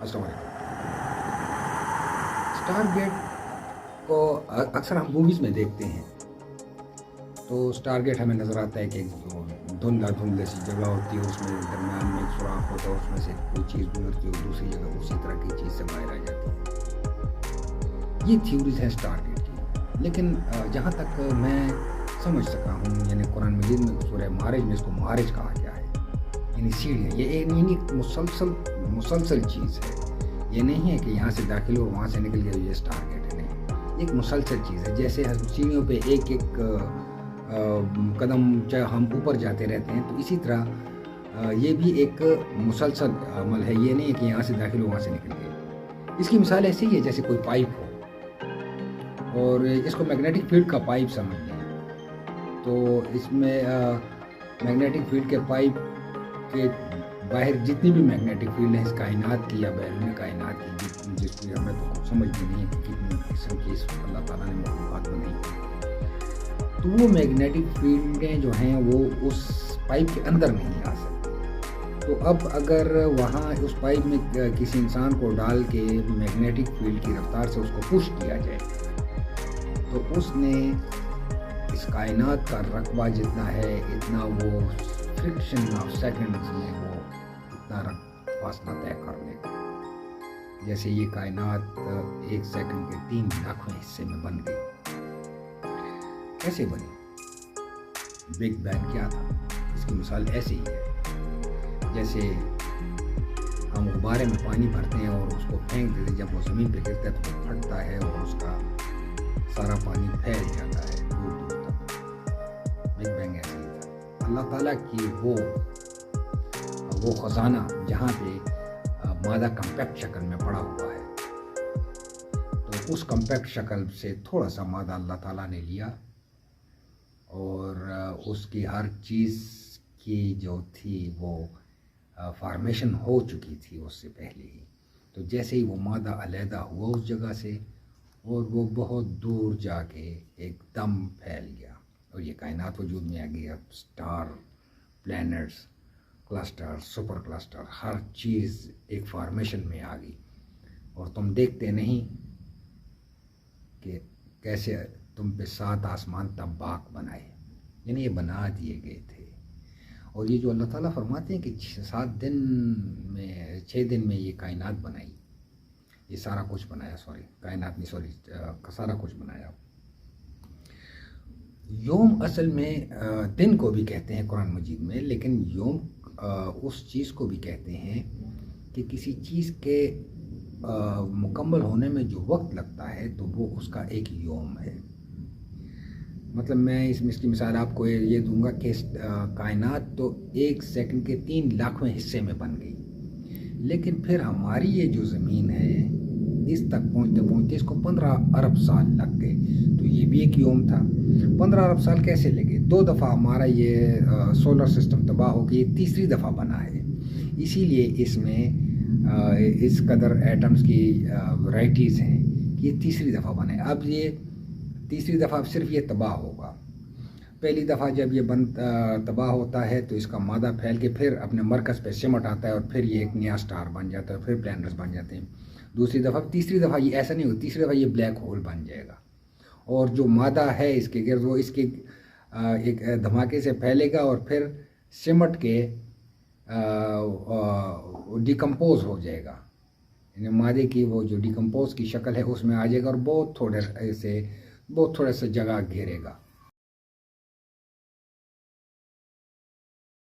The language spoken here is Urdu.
السلام علیکم۔ اسٹار گیٹ کو اکثر ہم موویز میں دیکھتے ہیں، تو اسٹار گیٹ ہمیں نظر آتا ہے کہ دھندلا سی جگہ ہوتی ہے، اس میں درمیان میں ایک سوراخ ہوتا ہے، اس میں سے کوئی چیز گزرتی ہے اور دوسری جگہ اسی طرح کی چیز سے باہر آ جاتی ہے۔ یہ تھیوریز ہیں اسٹار گیٹ کی، لیکن جہاں تک میں سمجھ سکا ہوں، یعنی قرآن مجید میں سورہ معارج میں اس کو معارج کہا گیا ہے، یعنی سیڑھیاں۔ یہ ایک مسلسل چیز ہے، یہ نہیں ہے کہ یہاں سے داخل ہو وہاں سے نکل گیا یہ اسٹار گیٹ ہے، نہیں، ایک مسلسل چیز ہے۔ جیسے سیڑھیوں پہ ایک قدم ہم اوپر جاتے رہتے ہیں، تو اسی طرح یہ بھی ایک مسلسل عمل ہے، یہ نہیں ہے کہ یہاں سے داخل ہو وہاں سے نکل گئے۔ اس کی مثال ایسی ہی ہے جیسے کوئی پائپ ہو، اور اس کو میگنیٹک فیلڈ کا پائپ سمجھ لیں، تو اس میں میگنیٹک فیلڈ کے پائپ کے باہر جتنی بھی میگنیٹک فیلڈ ہے اس کائنات کی یا بیرون کائنات کی، جس کی ہمیں تو سمجھ بھی نہیں ہے کہ کتنی قسم کی اللہ تعالیٰ نے مخلوقات بنائی، تو وہ میگنیٹک فیلڈیں جو ہیں وہ اس پائپ کے اندر نہیں آ سکتی۔ تو اب اگر وہاں اس پائپ میں کسی انسان کو ڈال کے میگنیٹک فیلڈ کی رفتار سے اس کو پش کیا جائے، تو اس نے اس کائنات کا رقبہ جتنا ہے اتنا وہ فرکشن آف سیکنڈز میں وہ اتنا فاصلہ طے کر لے گا، جیسے یہ کائنات 1 سیکنڈ کے 3 لاکھویں حصے میں بن گئی۔ کیسے بنی؟ بگ بینگ کیا تھا؟ اس کی مثال ایسے ہی ہے جیسے ہم غبارے میں پانی بھرتے ہیں اور اس کو پھینک دیتے، جب وہ زمین پہ گرتا ہے تو وہ پھٹتا ہے اور اس کا سارا پانی پھیل جاتا ہے دور دور تک۔ بگ بینگ ایسے ہی تھا، اللہ تعالیٰ کی وہ خزانہ جہاں پہ مادہ کمپیکٹ شکل میں پڑا ہوا ہے، تو اس کمپیکٹ شکل سے تھوڑا سا مادہ اللہ تعالیٰ نے لیا، اور اس کی ہر چیز کی جو تھی وہ فارمیشن ہو چکی تھی اس سے پہلے ہی، تو جیسے ہی وہ مادہ علیحدہ ہوا اس جگہ سے، اور وہ بہت دور جا کے ایک دم پھیل گیا اور یہ کائنات وجود میں آ گیا۔ Star, planets, cluster, super cluster, ہر چیز ایک فارمیشن میں آ گئی، اور تم دیکھتے نہیں کہ کیسے تم پہ 7 آسمان طباق بنائے، یعنی یہ بنا دیے گئے تھے۔ اور یہ جو اللہ تعالیٰ فرماتے ہیں کہ 6 دن میں یہ کائنات بنائی، یہ سارا کچھ بنایا، سارا کچھ بنایا۔ یوم اصل میں دن کو بھی کہتے ہیں قرآن مجید میں، لیکن یوم اس چیز کو بھی کہتے ہیں کہ کسی چیز کے مکمل ہونے میں جو وقت لگتا ہے تو وہ اس کا ایک یوم ہے۔ مطلب میں اس کی مثال آپ کو یہ دوں گا کہ کائنات تو 1 سیکنڈ کے 3 لاکھویں حصے میں بن گئی، لیکن پھر ہماری یہ جو زمین ہے اس تک پہنچتے پہنچتے اس کو 15 ارب سال لگ گئے، تو یہ بھی ایک یوم تھا۔ 15 ارب سال کیسے لگے؟ 2 دفعہ ہمارا یہ سولر سسٹم تباہ ہو کے یہ تیسری دفعہ بنا ہے، اسی لیے اس میں اس قدر ایٹمز کی ورائٹیز ہیں کہ یہ تیسری دفعہ بنا ہے۔ اب یہ تیسری دفعہ صرف یہ تباہ ہوگا۔ پہلی دفعہ جب یہ تباہ ہوتا ہے تو اس کا مادہ پھیل کے پھر اپنے مرکز پہ سمٹ آتا ہے اور پھر یہ ایک نیا سٹار بن جاتا ہے، پھر پلینٹس بن جاتے ہیں۔ تیسری دفعہ یہ ایسا نہیں ہوگا، تیسری دفعہ یہ بلیک ہول بن جائے گا، اور جو مادہ ہے اس کے گرد وہ اس کے ایک دھماکے سے پھیلے گا اور پھر سمٹ کے ڈیکمپوز ہو جائے گا، یعنی مادے کی وہ جو ڈیکمپوز کی شکل ہے اس میں آ جائے گا اور بہت تھوڑے سے جگہ گھیرے گا،